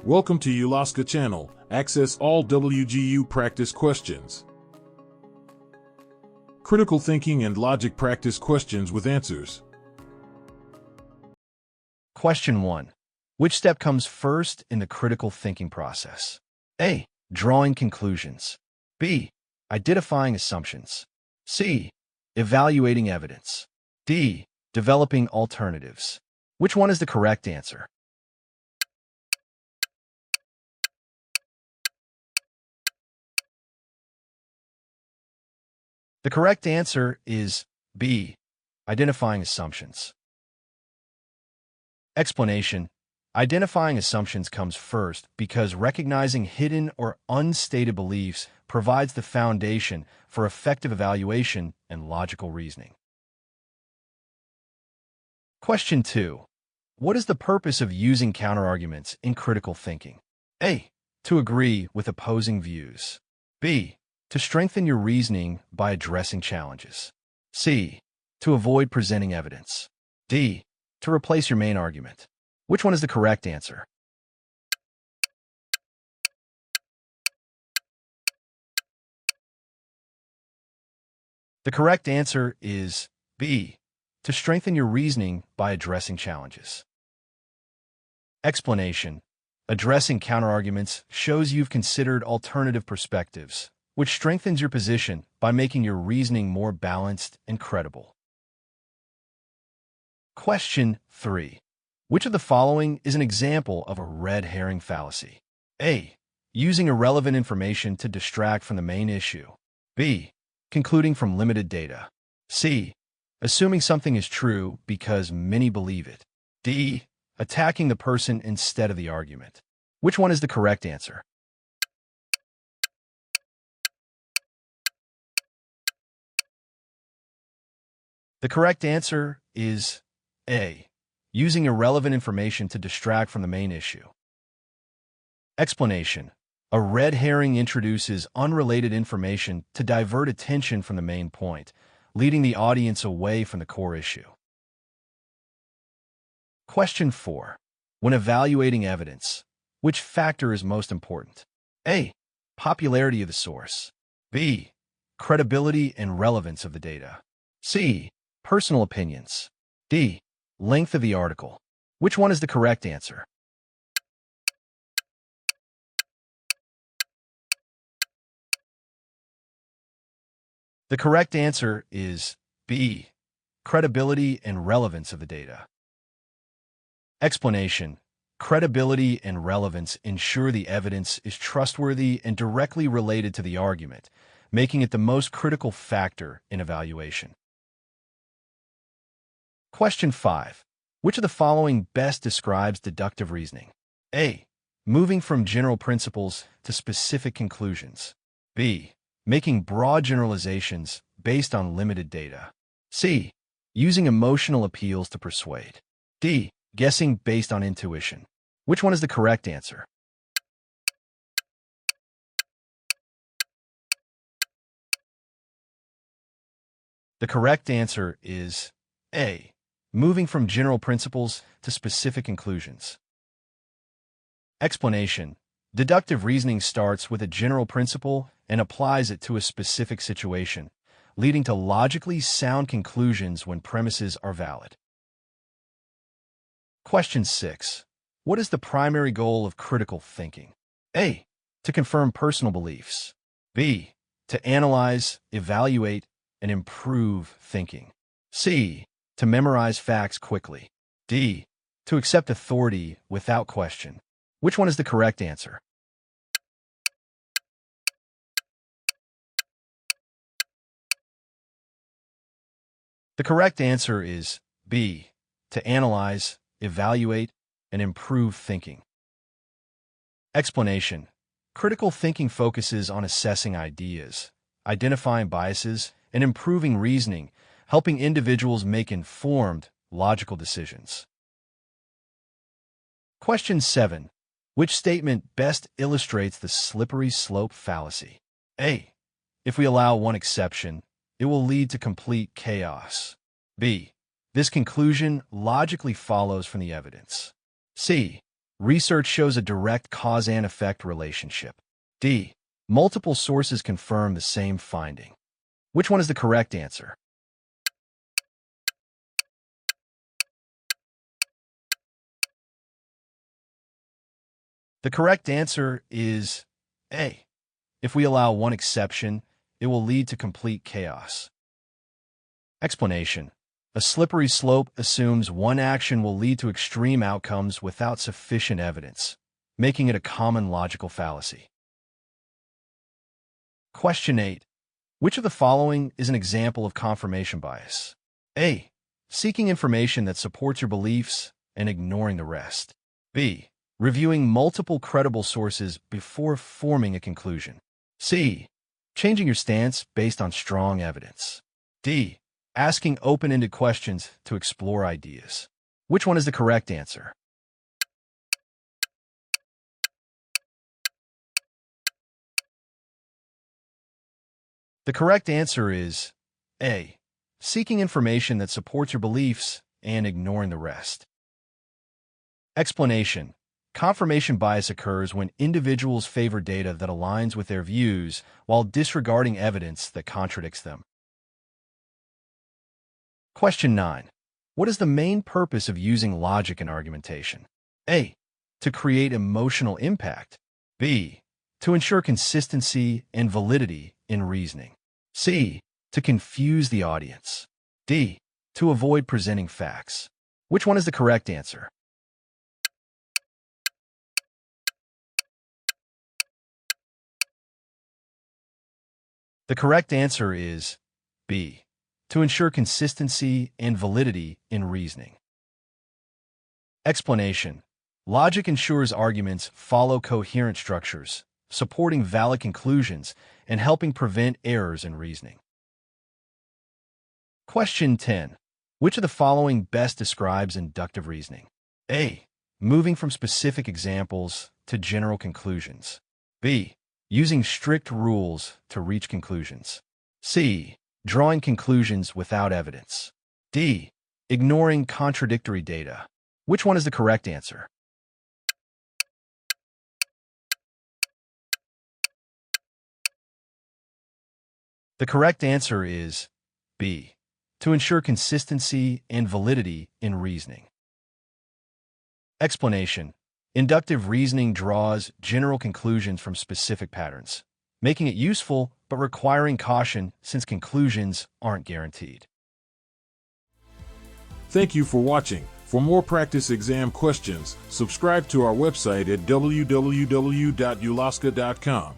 Welcome to Ulosca channel. Access all WGU practice questions. Critical thinking and logic practice questions with answers. Question 1. Which step comes first in the critical thinking process? A. Drawing conclusions. B. Identifying assumptions. C. Evaluating evidence. D. Developing alternatives. Which one is the correct answer? The correct answer is B. Identifying assumptions. Explanation. Identifying assumptions comes first because recognizing hidden or unstated beliefs provides the foundation for effective evaluation and logical reasoning. Question 2. What is the purpose of using counterarguments in critical thinking? A. To agree with opposing views. B. To strengthen your reasoning by addressing challenges. C. To avoid presenting evidence. D. To replace your main argument. Which one is the correct answer? The correct answer is B. To strengthen your reasoning by addressing challenges. Explanation. Addressing counterarguments shows you've considered alternative perspectives, which strengthens your position by making your reasoning more balanced and credible. Question 3. Which of the following is an example of a red herring fallacy? A. Using irrelevant information to distract from the main issue. B. Concluding from limited data. C. Assuming something is true because many believe it. D. Attacking the person instead of the argument. Which one is the correct answer? The correct answer is A. Using irrelevant information to distract from the main issue. Explanation. A red herring introduces unrelated information to divert attention from the main point, leading the audience away from the core issue. Question 4. When evaluating evidence, which factor is most important? A. Popularity of the source. B. Credibility and relevance of the data. C. Personal opinions. D. Length of the article. Which one is the correct answer? The correct answer is B. Credibility and relevance of the data. Explanation. Credibility and relevance ensure the evidence is trustworthy and directly related to the argument, making it the most critical factor in evaluation. Question 5. Which of the following best describes deductive reasoning? A. Moving from general principles to specific conclusions. B. Making broad generalizations based on limited data. C. Using emotional appeals to persuade. D. Guessing based on intuition. Which one is the correct answer? The correct answer is A. Moving from general principles to specific conclusions. Explanation. Deductive reasoning starts with a general principle and applies it to a specific situation, leading to logically sound conclusions when premises are valid. Question 6. What is the primary goal of critical thinking? A. To confirm personal beliefs. B. To analyze, evaluate, and improve thinking. C. To memorize facts quickly. D. To accept authority without question. Which one is the correct answer? The correct answer is B. To analyze, evaluate, and improve thinking. Explanation. Critical thinking focuses on assessing ideas, identifying biases, and improving reasoning, helping individuals make informed, logical decisions. Question 7. Which statement best illustrates the slippery slope fallacy? A. If we allow one exception, it will lead to complete chaos. B. This conclusion logically follows from the evidence. C. Research shows a direct cause and effect relationship. D. Multiple sources confirm the same finding. Which one is the correct answer? The correct answer is A. If we allow one exception, it will lead to complete chaos. Explanation. A slippery slope assumes one action will lead to extreme outcomes without sufficient evidence, making it a common logical fallacy. Question 8. Which of the following is an example of confirmation bias? A. Seeking information that supports your beliefs and ignoring the rest. B. Reviewing multiple credible sources before forming a conclusion. C. Changing your stance based on strong evidence. D. Asking open-ended questions to explore ideas. Which one is the correct answer? The correct answer is A. Seeking information that supports your beliefs and ignoring the rest. Explanation. Confirmation bias occurs when individuals favor data that aligns with their views while disregarding evidence that contradicts them. Question 9. What is the main purpose of using logic in argumentation? A. To create emotional impact. B. To ensure consistency and validity in reasoning. C. To confuse the audience. D. To avoid presenting facts. Which one is the correct answer? The correct answer is B. To ensure consistency and validity in reasoning. Explanation. Logic ensures arguments follow coherent structures, supporting valid conclusions and helping prevent errors in reasoning. Question 10. Which of the following best describes inductive reasoning? A. Moving from specific examples to general conclusions. B. Using strict rules to reach conclusions. C. Drawing conclusions without evidence. D. Ignoring contradictory data. Which one is the correct answer? The correct answer is B. To ensure consistency and validity in reasoning. Explanation. Inductive reasoning draws general conclusions from specific patterns, making it useful but requiring caution since conclusions aren't guaranteed. Thank you for watching. For more practice exam questions, subscribe to our website at www.ulosca.com.